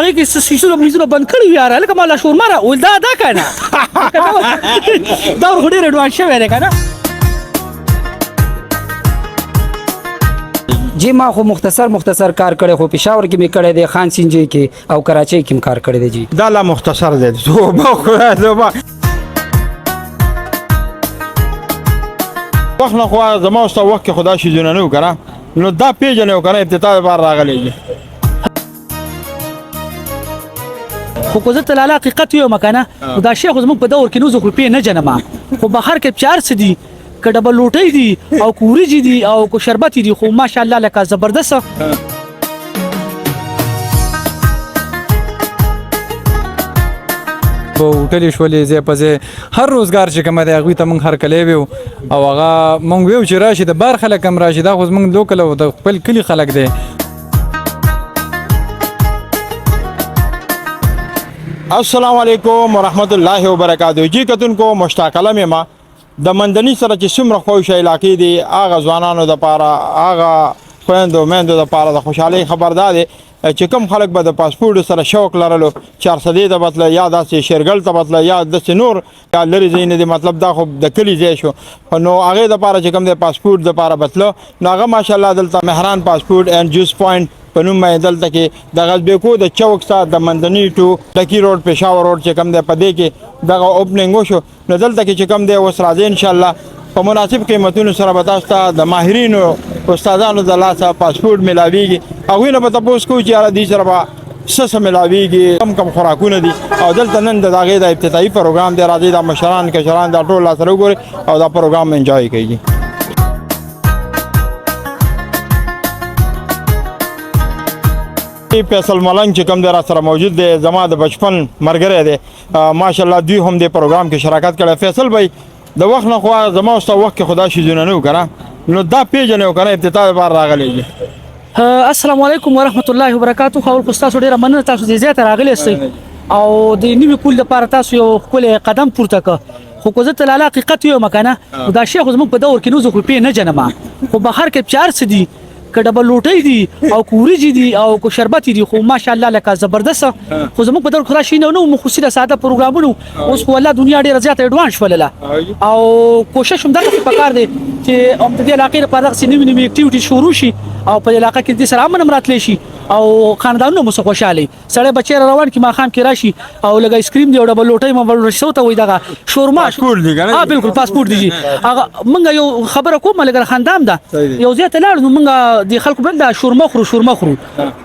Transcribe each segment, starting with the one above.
پاره کې سیسو میزونه بند کړی یار لکه مالا شور ماره ول دا کنه دا ورغړي رډوان شوی دی کنه. جی ما خو مختصر کار کړی خو پېښور کې مې کړی دی خان سینجې کې او کراچۍ کې کار کړی دی. جی دا لا مختصر دی توبه وخت نه خو زما واست وخت کې خدا شي جنونه وکړه نو دا پیژنې وکړه ابتدا بار راغلی دی خو کو زه تلاله حقیقت یو مکنه دا شیخ زموږ په دور کې نو زه خو پې نه جنما خو بهر کې چار څه دي که ډبل لوټۍ دي او کوریجې دي او کو شربت دي خو ماشاءالله لکه زبردست په هوټل شولې ځای په ځای هر روزګار چې کوم دی هغوی ته موږ هرکلی ویو او هغه موږ ویو چې راشي د بار خلک هم راشي دا خو زموږ لوکل او د خپل کلي خلک دی. السلام علیکم ورحمت الله وبرکاتہ. جی کتونکو مشتاق علم ما د مندني سره چې څومره خوښ علاقې دي هغه ځوانانو دپاره هغه خویندو میندو دپاره د خوشحالۍ خبر دا دی چې کوم خلک به د پاسپورټ سره شوق لرلو 400 ته بتله یا داسې شیرګل ته بتله یا داسې نور یا لرې ځای نه دي مطلب دا خو د کلي ځای شو نو هغې دپاره چې کوم دی پاسپورټ دپاره بتله نو هغه ماشاءالله دلته مهران پاسپورټ اینډ جوس پوینټ په نوم باندې دلته کې د غزبیکو د چوک سره د مندني ټو ډکی روډ پېښور روډ چې کوم دی په دې کې دغه اوپننګ وشو نو دلته کې چې کوم دی اوس راځي انشاءالله په مناسب قیمتونو سره به تاسو ته د ماهرینو استادانو د لاسه پاسپورټ میلاویږي هغوی نه به تپوس کوو چې یاره دوی سره به څه میلاویږي کم خوراکونه دي او دلته نن د هغې د ابتدایي پروګرام دی راځئ دا مشران کشران دا ټول راسره وګورئ او دا پروګرام انجوای کوي. فیصل ملنګ چې کوم دی را سره موجود دی زما د بچپن ملګری دی ماشاءالله دوی هم دې پروګرام کې شراکت کړی. فیصل بھائی د وخت نه خو زما واست وخت کې خدا شي جنونه وکړه نو دا پیژنې وکړه ابتدا بار راغلی دی. السلام علیکم ورحمت الله وبرکاتو. خو اول خو ستاسو ډېره مننه تاسو دې ځای ته راغلی یاستئ او د نوي کول دپاره تاسو یو ښکلی قدم پورته کړه خو که زه تلاله حقیقت یو مکنه دا شی خو زموږ په دور کې نو زه خو پې نه جنما خو بهر کې چار څه دي که ډبل لوټۍ دي او کوریجې دي او کو شربت دي خو ماشاءالله لکه زبردست خو زموږ په دور خدا شي نه نو خو سیده ساده پروګرامونو اوس خو الله دنیا ډېره زیاته اډوانس شولله او کوشش هم دغسې پکار دی چې هم د دې علاقې لپاره دغسې نوي اکټیویټي شروع شي او په علاقه کې دې سره امن هم راتلی شي او خاندانونه مو څه خوشحالي سړی بچی را روان کړي ماښام کې راشي او لږ ایسکریم دی او ډبل لوټۍ څه ته وایي دغه شورما بالکل پاسپورټ دی هغه موږ یو خبره کوم لږ خاندام ده یو ځای ته لاړو نو موږ د خلکو بل دا شورما خورو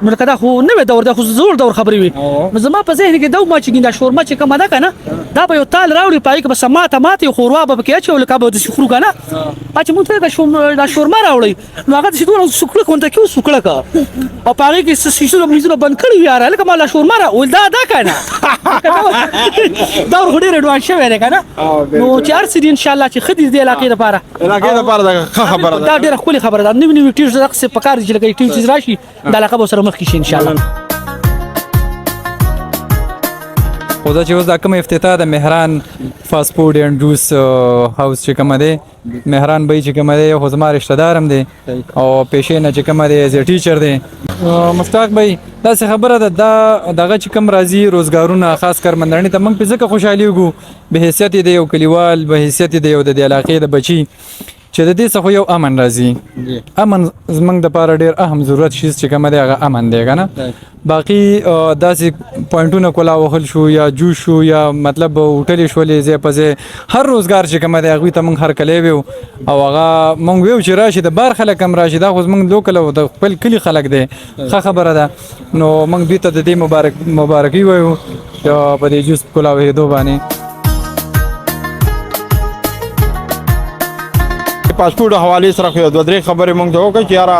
نو لکه دا خو نوی دور ده خو زوړ دور خبرې وي نو زما په ذهن کې دا چې دا شورما چې کومه ده که نه دا به یو تال راوړي په هغې کې به ماته یو خوروا به پکې اچوي لکه به داسې خورو که نه چې موږ ته دا شورما راوړئ نو هغه داسې دومره سوکړه غونته کې وسوکړه که او په هغې کې سیسونه میزونه بند کړي یاره لکه مالا شورما ول دا که نه دا ورخو ډېر اډوانس شوی دی که نه نو چې هر څه دي انشاءالله چې ښه دي د دې علاقې دپاره ښه خبره ده دا ډېره ښکلې خبره ده نوي اکټیویټیز دغسې پکار دي چې لکه اکټیویټیز راشي دا علاقه به سره مخکې شي انشاءالله. خو دا چې اوس دا کومه افتتاح د مهران فاسټ فوډ اینډ جوس هاوس چې کومه دی مهران بھائی چې کومه دی خو زما رشته دار هم دی او پیشې نه چې کومه دی ایز ا ټیچر دی. مشتاق بھائی داسې خبره ده دا دغه چې کوم راځي روزګارونه خاص کر مندرنې ته موږ پې ځکه خوشحالېږو به حیثیت یې د یو کلیوال به حیثیت یې د یو د دې علاقې د بچي چې د دې څخه یو امن راځي امن زموږ دپاره ډېر اهم ضرورت شي چې کومه دی هغه امن دی که نه باقي داسې پوینټونه کولا وهل شو یا جوس شو یا مطلب هوټلې شولې ځای په ځای هر روزګار چې کومه دی هغوی ته موږ هرکلی ویو او هغه موږ ویو چې راشي د بار خلک هم راشي دا خو زموږ لوکل او د خپل کلي خلک دی ښه خبره ده نو موږ دوی ته د دې مبارکي وایو په دې جوس کولا وهېدو باندې. پاسپورټ حوالې سره خو یو دوه درې خبرې موږ ته وکړه چې یاره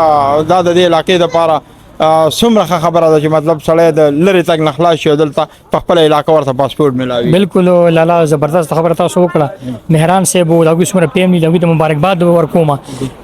دا د دې علاقې دپاره څومره ښه خبره ده چې مطلب سړی د لرې تګ نه خلاص شي او دلته په خپله علاقه ورته پاسپورټ میلاوي. بالکل لالا زبردست خبره تاسو وکړه مهران صاحب د هغوی څومره پیم دي د هغوی ته مبارکباد ورکوم او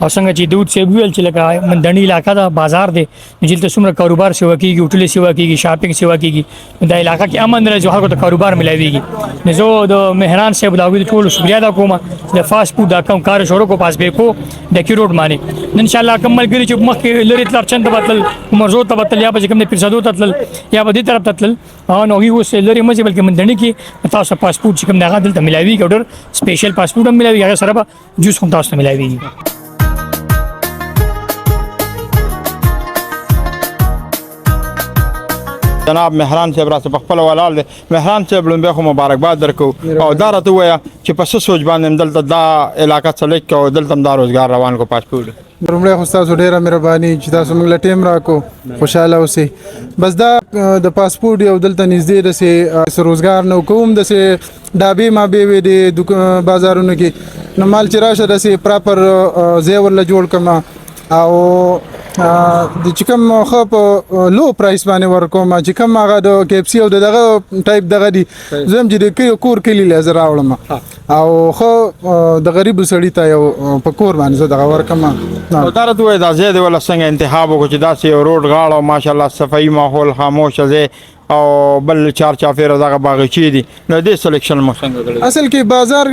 څنګه چې دود صاحب ویل چې لکه مندني علاقه ده بازار دی نو دلته څومره کاروبار سیوا کېږي هوټلې سیوا کېږي شاپینګ سیوا کېږي دا علاقه کې امن راځي خلکو ته کاروبار میلاویږي نو زه د مهران صاحب د هغوی ټولو شکریه ادا کوم د فاسټ فوډ دا کوم کار شروع کو پاس بیکو ډکی روډ باندې انشاءالله کوم ملګري چې مخکې لرې تلار چنده به تلل مرزو ته به تلل یا به چې کوم د پیرزادو ته تلل یا به دې طرف ته تلل نو هغوی اوس لرې مه ځي بلکې مندڼي کې تاسو پاسپورټ چې کوم دی هغه دلته میلاویږي او ډېر سپیشل پاسپورټ هم میلاویږي هغې سره به جوس هم تاسو ته میلاویږي جناب مهران صاحب را په خپل ولال دی مهران صاحب لومبه خو مبارکباد درکو او دا راته وایه چې په څه سوچ باندې دلته دا علاقه سلیکټ کو دلته دا روزګار روان کو پاسپورټ لومړی خو ستاسو ډېره مهرباني چې تاسو موږ له ټیم راکو خوشحاله اوسئ بس دا د پاسپورټ یو دلته نږدې داسې روزګار نه کوم داسې ډابې مابې وې د بازارونو کې نو مال چې راشه داسې پراپر ځای ورله جوړ کړم او د چې کوم ښه په لو پرایس باندې ورکوم چې کوم هغه د کیپسي او دغه ټایپ دغه دي زه هم چې د کور کلي له زه راوړم او ښه د غریبو سړي ته یو په کور باندې زه دغه ورکوم دا راته وایه دا ځای دی ولا څنګه انتخاب وکړو چې داسې یو روډ غاړه ماشاءالله صفایي ماحول خاموشه ځای او بل چار چافیره دغه باغچې دي نو دې سلیکشن مو څنګه کړی اصل کې بازار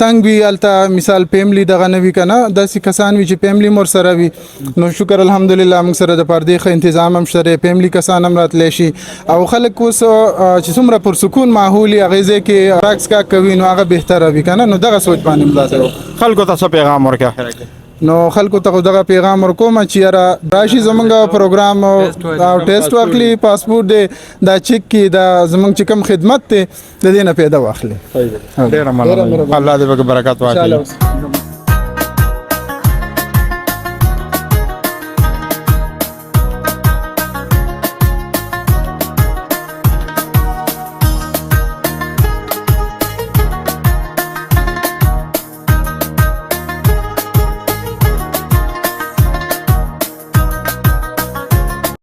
تنګ وي هلته مثال فیملی دغه نه وي که نه داسې کسان وي چې فیملی مور سره وي نو شکر الحمدلله موږ سره د پردې ښه انتظام هم شته فیملی کسان هم راتلی شي او خلک اوس چې څومره پرسکون ماحول وي هغې ځای کې راکس کا کوي نو هغه بهتره وي که نه نو دغه سوچ باندې مداسه خلکو ته څه پیغام ورکړي اخره کې نو خلکو ته دغه پیغام ورکوم چې یاره راشي زمونږ پروګرام او ټیسټ واخلي پاسپورټ دی دا چیک کړي دا زمونږ چې کوم خدمت دی د دې نه پیدا واخلي ډېره مننه الله دې پکې برکت واچوي